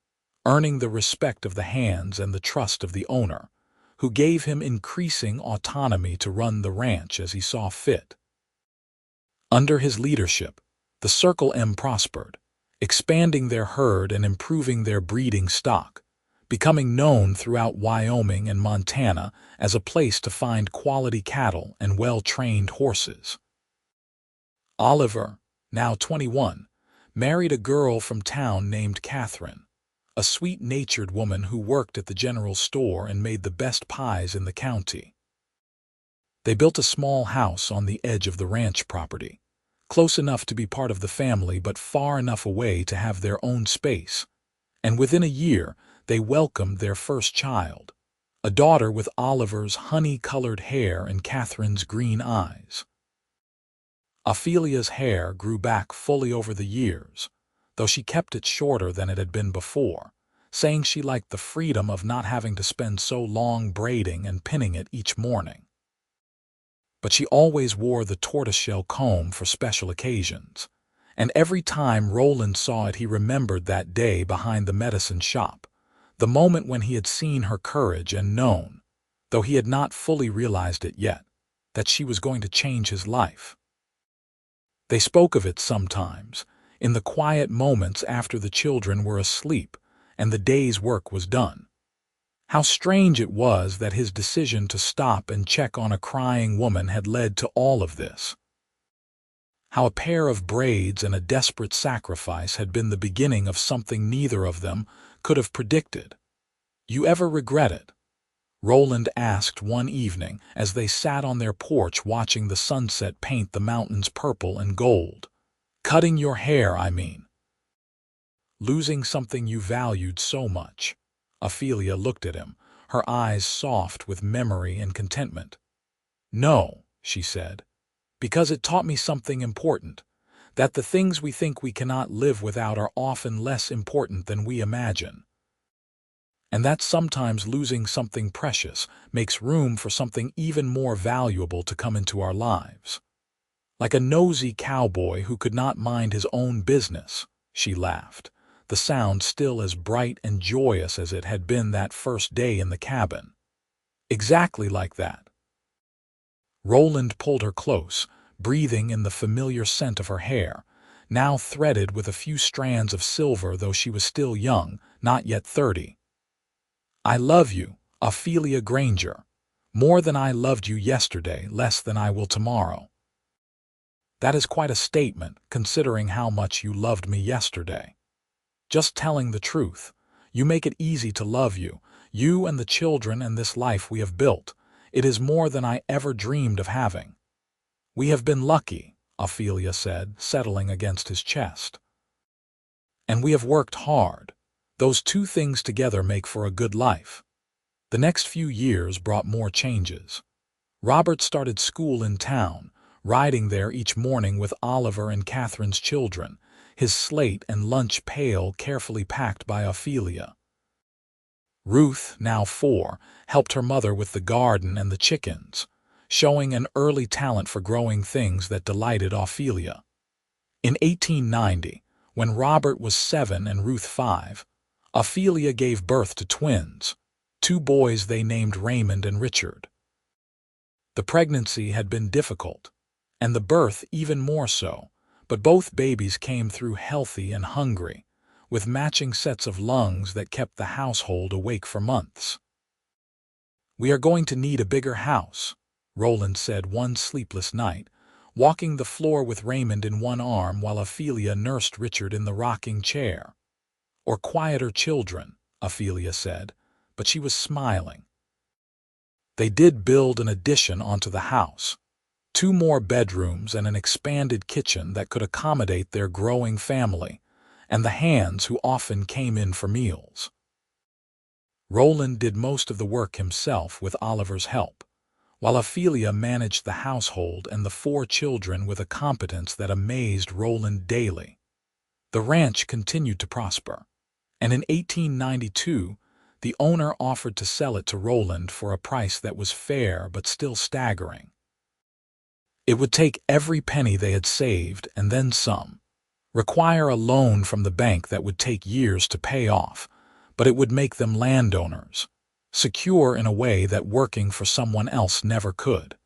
A: earning the respect of the hands and the trust of the owner, who gave him increasing autonomy to run the ranch as he saw fit. Under his leadership, the Circle M prospered, expanding their herd and improving their breeding stock, becoming known throughout Wyoming and Montana as a place to find quality cattle and well-trained horses. Oliver, now 21, married a girl from town named Catherine, a sweet-natured woman who worked at the general store and made the best pies in the county. They built a small house on the edge of the ranch property, close enough to be part of the family but far enough away to have their own space, and within a year they welcomed their first child, a daughter with Oliver's honey-colored hair and Catherine's green eyes. Ophelia's hair grew back fully over the years, though she kept it shorter than it had been before, saying she liked the freedom of not having to spend so long braiding and pinning it each morning. But she always wore the tortoiseshell comb for special occasions, and every time Rowland saw it he remembered that day behind the medicine shop, the moment when he had seen her courage and known, though he had not fully realized it yet, that she was going to change his life. They spoke of it sometimes, in the quiet moments after the children were asleep and the day's work was done. How strange it was that his decision to stop and check on a crying woman had led to all of this. How a pair of braids and a desperate sacrifice had been the beginning of something neither of them could have predicted. "You ever regret it?" Rowland asked one evening as they sat on their porch watching the sunset paint the mountains purple and gold. "Cutting your hair, I mean." "Losing something you valued so much." Ophelia looked at him, her eyes soft with memory and contentment. "No," she said, "because it taught me something important, that the things we think we cannot live without are often less important than we imagine. And that sometimes losing something precious makes room for something even more valuable to come into our lives. Like a nosy cowboy who could not mind his own business," she laughed, the sound still as bright and joyous as it had been that first day in the cabin. "Exactly like that." Rowland pulled her close, breathing in the familiar scent of her hair, now threaded with a few strands of silver though she was still young, not yet 30. "I love you, Ophelia Granger, more than I loved you yesterday, less than I will tomorrow." "That is quite a statement, considering how much you loved me yesterday." "Just telling the truth. You make it easy to love you, you and the children and this life we have built. It is more than I ever dreamed of having." "We have been lucky," Ophelia said, settling against his chest. "And we have worked hard. Those two things together make for a good life." The next few years brought more changes. Robert started school in town, riding there each morning with Oliver and Catherine's children, his slate and lunch pail carefully packed by Ophelia. Ruth, now 4, helped her mother with the garden and the chickens, showing an early talent for growing things that delighted Ophelia. In 1890, when Robert was 7 and Ruth 5, Ophelia gave birth to twins, 2 boys they named Raymond and Richard. The pregnancy had been difficult, and the birth even more so, but both babies came through healthy and hungry, with matching sets of lungs that kept the household awake for months. "We are going to need a bigger house," Rowland said one sleepless night, walking the floor with Raymond in one arm while Ophelia nursed Richard in the rocking chair. "Or quieter children," Ophelia said, but she was smiling. They did build an addition onto the house, 2 more bedrooms and an expanded kitchen that could accommodate their growing family, and the hands who often came in for meals. Rowland did most of the work himself with Oliver's help, while Ophelia managed the household and the 4 children with a competence that amazed Rowland daily. The ranch continued to prosper, and in 1892, the owner offered to sell it to Rowland for a price that was fair but still staggering. It would take every penny they had saved and then some, require a loan from the bank that would take years to pay off, but it would make them landowners, secure in a way that working for someone else never could.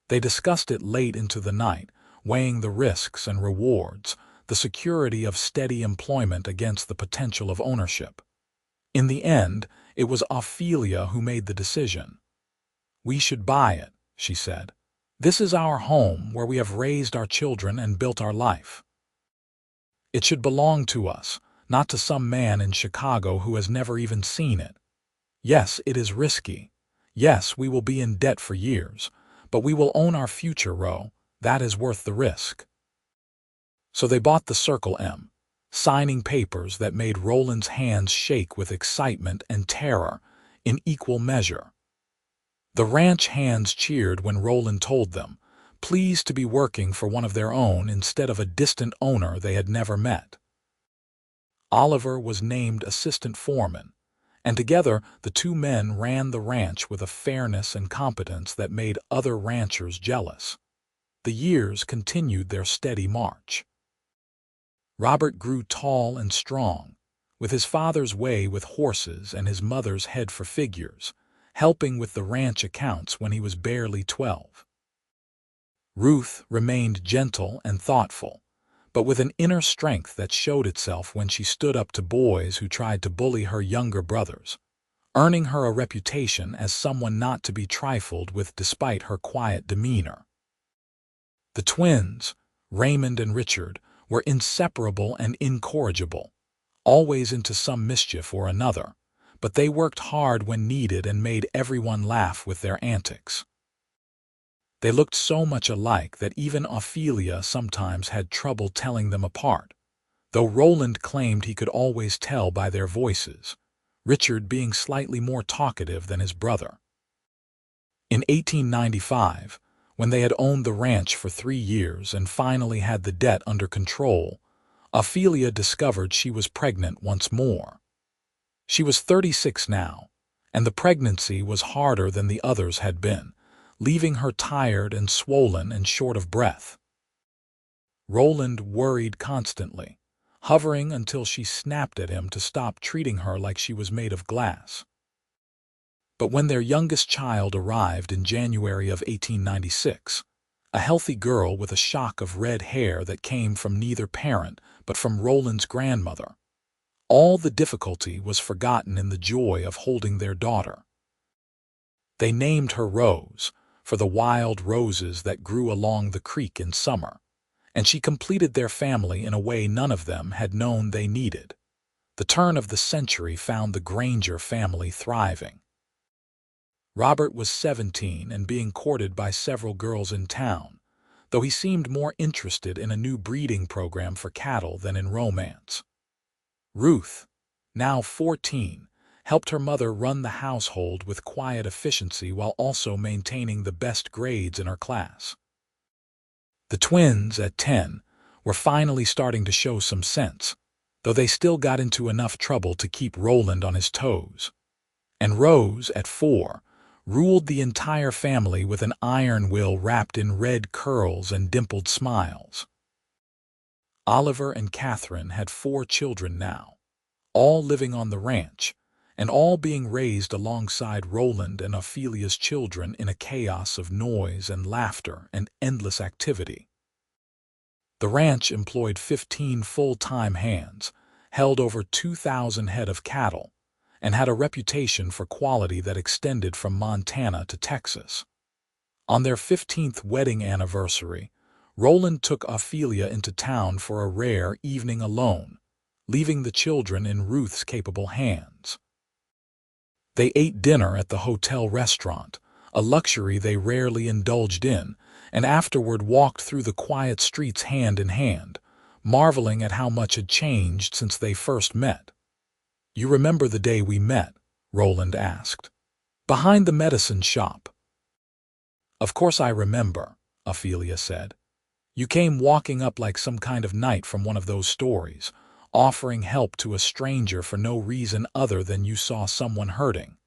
A: They discussed it late into the night, weighing the risks and rewards, the security of steady employment against the potential of ownership. In the end, it was Ophelia who made the decision. "We should buy it," she said. "This is our home where we have raised our children and built our life. It should belong to us, not to some man in Chicago who has never even seen it. Yes, it is risky. Yes, we will be in debt for years, but we will own our future, Row. That is worth the risk." So they bought the Circle M, signing papers that made Rowland's hands shake with excitement and terror in equal measure. The ranch hands cheered when Rowland told them, pleased to be working for one of their own instead of a distant owner they had never met. Oliver was named assistant foreman, and together the 2 men ran the ranch with a fairness and competence that made other ranchers jealous. The years continued their steady march. Robert grew tall and strong, with his father's way with horses and his mother's head for figures, helping with the ranch accounts when he was barely 12. Ruth remained gentle and thoughtful, but with an inner strength that showed itself when she stood up to boys who tried to bully her younger brothers, earning her a reputation as someone not to be trifled with despite her quiet demeanor. The twins, Raymond and Richard, were inseparable and incorrigible, always into some mischief or another, but they worked hard when needed and made everyone laugh with their antics. They looked so much alike that even Ophelia sometimes had trouble telling them apart, though Rowland claimed he could always tell by their voices, Richard being slightly more talkative than his brother. In 1895, when they had owned the ranch for 3 years and finally had the debt under control, Ophelia discovered she was pregnant once more. She was 36 now, and the pregnancy was harder than the others had been, leaving her tired and swollen and short of breath. Rowland worried constantly, hovering until she snapped at him to stop treating her like she was made of glass. But when their youngest child arrived in January of 1896, a healthy girl with a shock of red hair that came from neither parent but from Rowland's grandmother, all the difficulty was forgotten in the joy of holding their daughter. They named her Rose, for the wild roses that grew along the creek in summer, and she completed their family in a way none of them had known they needed. The turn of the century found the Granger family thriving. Robert was 17 and being courted by several girls in town, though he seemed more interested in a new breeding program for cattle than in romance. Ruth, now 14, helped her mother run the household with quiet efficiency while also maintaining the best grades in her class. The twins, at 10, were finally starting to show some sense, though they still got into enough trouble to keep Rowland on his toes. And Rose, at 4, ruled the entire family with an iron will wrapped in red curls and dimpled smiles. Oliver and Catherine had 4 children now, all living on the ranch, and all being raised alongside Rowland and Ophelia's children in a chaos of noise and laughter and endless activity. The ranch employed 15 full-time hands, held over 2,000 head of cattle, and had a reputation for quality that extended from Montana to Texas. On their 15th wedding anniversary, Rowland took Ophelia into town for a rare evening alone, leaving the children in Ruth's capable hands. They ate dinner at the hotel restaurant, a luxury they rarely indulged in, and afterward walked through the quiet streets hand in hand, marveling at how much had changed since they first met. "You remember the day we met?" Rowland asked. "Behind the medicine shop." "Of course I remember," Ophelia said. "You came walking up like some kind of knight from one of those stories, offering help to a stranger for no reason other than you saw someone hurting.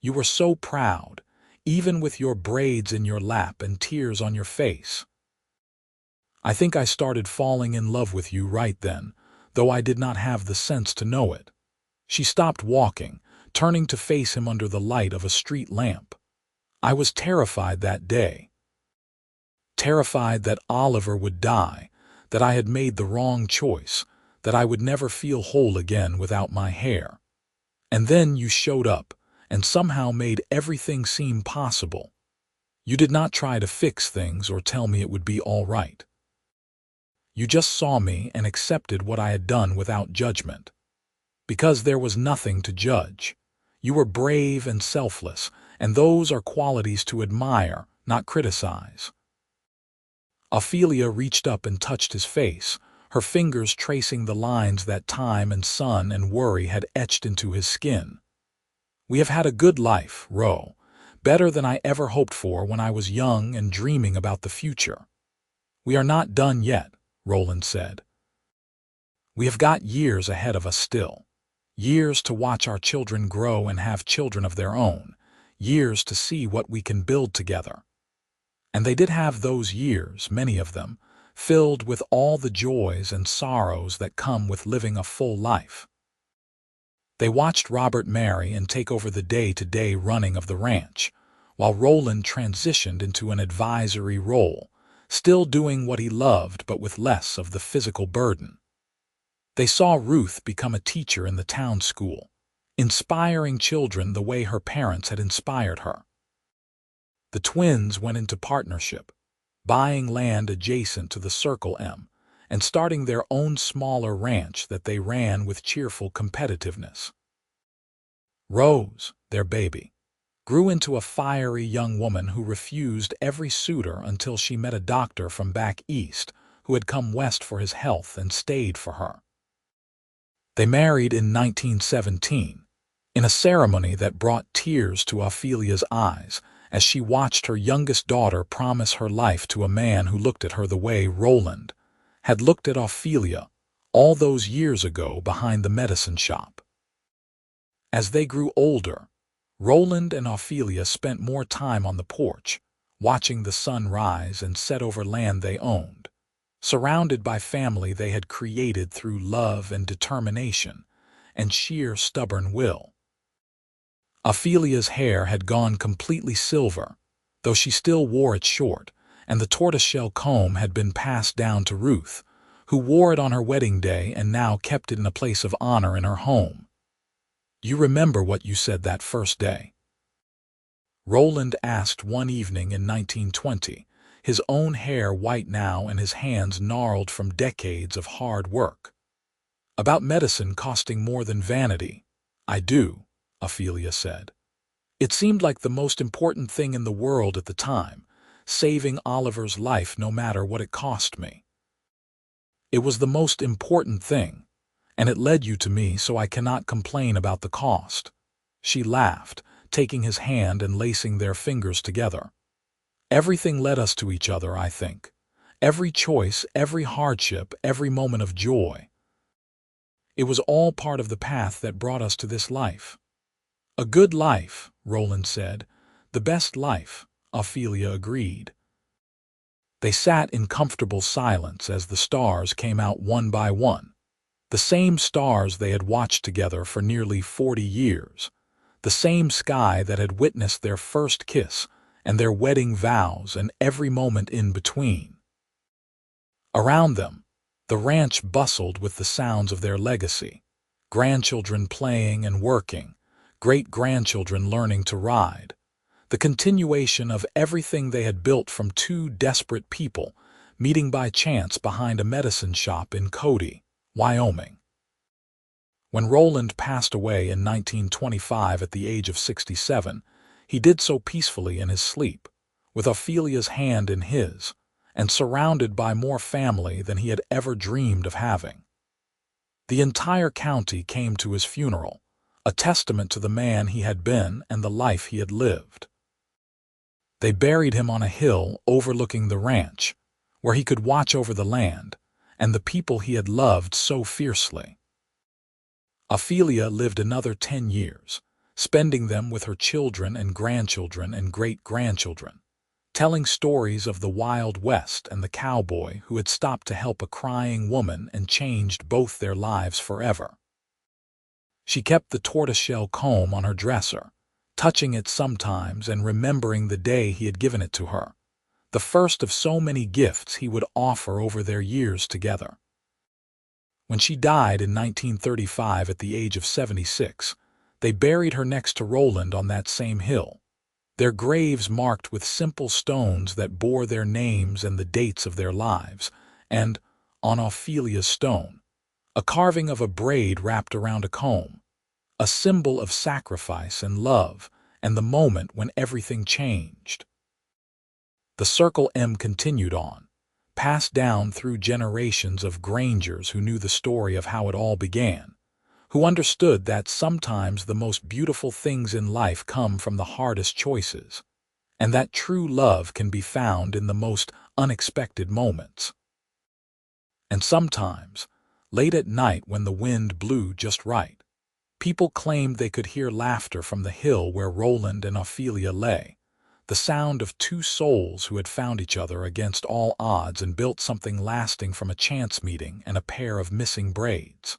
A: You were so proud, even with your braids in your lap and tears on your face. I think I started falling in love with you right then, though I did not have the sense to know it." She stopped walking, turning to face him under the light of a street lamp. "I was terrified that day. Terrified that Oliver would die, that I had made the wrong choice, that I would never feel whole again without my hair. And then you showed up and somehow made everything seem possible. You did not try to fix things or tell me it would be all right. You just saw me and accepted what I had done without judgment. Because there was nothing to judge. You were brave and selfless, and those are qualities to admire, not criticize." Ophelia reached up and touched his face, her fingers tracing the lines that time and sun and worry had etched into his skin. "We have had a good life, Ro, better than I ever hoped for when I was young and dreaming about the future." "We are not done yet," Rowland said. "We have got years ahead of us still. Years to watch our children grow and have children of their own, years to see what we can build together." And they did have those years, many of them, filled with all the joys and sorrows that come with living a full life. They watched Robert marry and take over the day-to-day running of the ranch, while Rowland transitioned into an advisory role, still doing what he loved but with less of the physical burden. They saw Ruth become a teacher in the town school, inspiring children the way her parents had inspired her. The twins went into partnership, buying land adjacent to the Circle M, and starting their own smaller ranch that they ran with cheerful competitiveness. Rose, their baby, grew into a fiery young woman who refused every suitor until she met a doctor from back east who had come west for his health and stayed for her. They married in 1917, in a ceremony that brought tears to Ophelia's eyes as she watched her youngest daughter promise her life to a man who looked at her the way Rowland had looked at Ophelia all those years ago behind the medicine shop. As they grew older, Rowland and Ophelia spent more time on the porch, watching the sun rise and set over land they owned, surrounded by family they had created through love and determination and sheer stubborn will. Ophelia's hair had gone completely silver, though she still wore it short, and the tortoiseshell comb had been passed down to Ruth, who wore it on her wedding day and now kept it in a place of honor in her home. "You remember what you said that first day?" Rowland asked one evening in 1920, his own hair white now and his hands gnarled from decades of hard work. "About medicine costing more than Vanity." "I do," Ophelia said. "It seemed like the most important thing in the world at the time, saving Oliver's life no matter what it cost me. It was the most important thing, and it led you to me, so I cannot complain about the cost." She laughed, taking his hand and lacing their fingers together. "Everything led us to each other, I think. Every choice, every hardship, every moment of joy. It was all part of the path that brought us to this life." "A good life," Rowland said. "The best life," Ophelia agreed. They sat in comfortable silence as the stars came out one by one. The same stars they had watched together for nearly 40 years. The same sky that had witnessed their first kiss and their wedding vows and every moment in between. Around them, the ranch bustled with the sounds of their legacy. Grandchildren playing and working, great-grandchildren learning to ride. The continuation of everything they had built from two desperate people meeting by chance behind a medicine shop in Cody, Wyoming. When Rowland passed away in 1925 at the age of 67, he did so peacefully in his sleep, with Ophelia's hand in his, and surrounded by more family than he had ever dreamed of having. The entire county came to his funeral, a testament to the man he had been and the life he had lived. They buried him on a hill overlooking the ranch, where he could watch over the land and the people he had loved so fiercely. Ophelia lived another 10 years, spending them with her children and grandchildren and great-grandchildren, telling stories of the Wild West and the cowboy who had stopped to help a crying woman and changed both their lives forever. She kept the tortoiseshell comb on her dresser, touching it sometimes and remembering the day he had given it to her, the first of so many gifts he would offer over their years together. When she died in 1935 at the age of 76, they buried her next to Rowland on that same hill, their graves marked with simple stones that bore their names and the dates of their lives, and, on Ophelia's stone, a carving of a braid wrapped around a comb, a symbol of sacrifice and love and the moment when everything changed. The Circle M continued on, passed down through generations of Grangers who knew the story of how it all began, who understood that sometimes the most beautiful things in life come from the hardest choices, and that true love can be found in the most unexpected moments. And sometimes, late at night when the wind blew just right, people claimed they could hear laughter from the hill where Rowland and Ophelia lay, the sound of two souls who had found each other against all odds and built something lasting from a chance meeting and a pair of missing braids.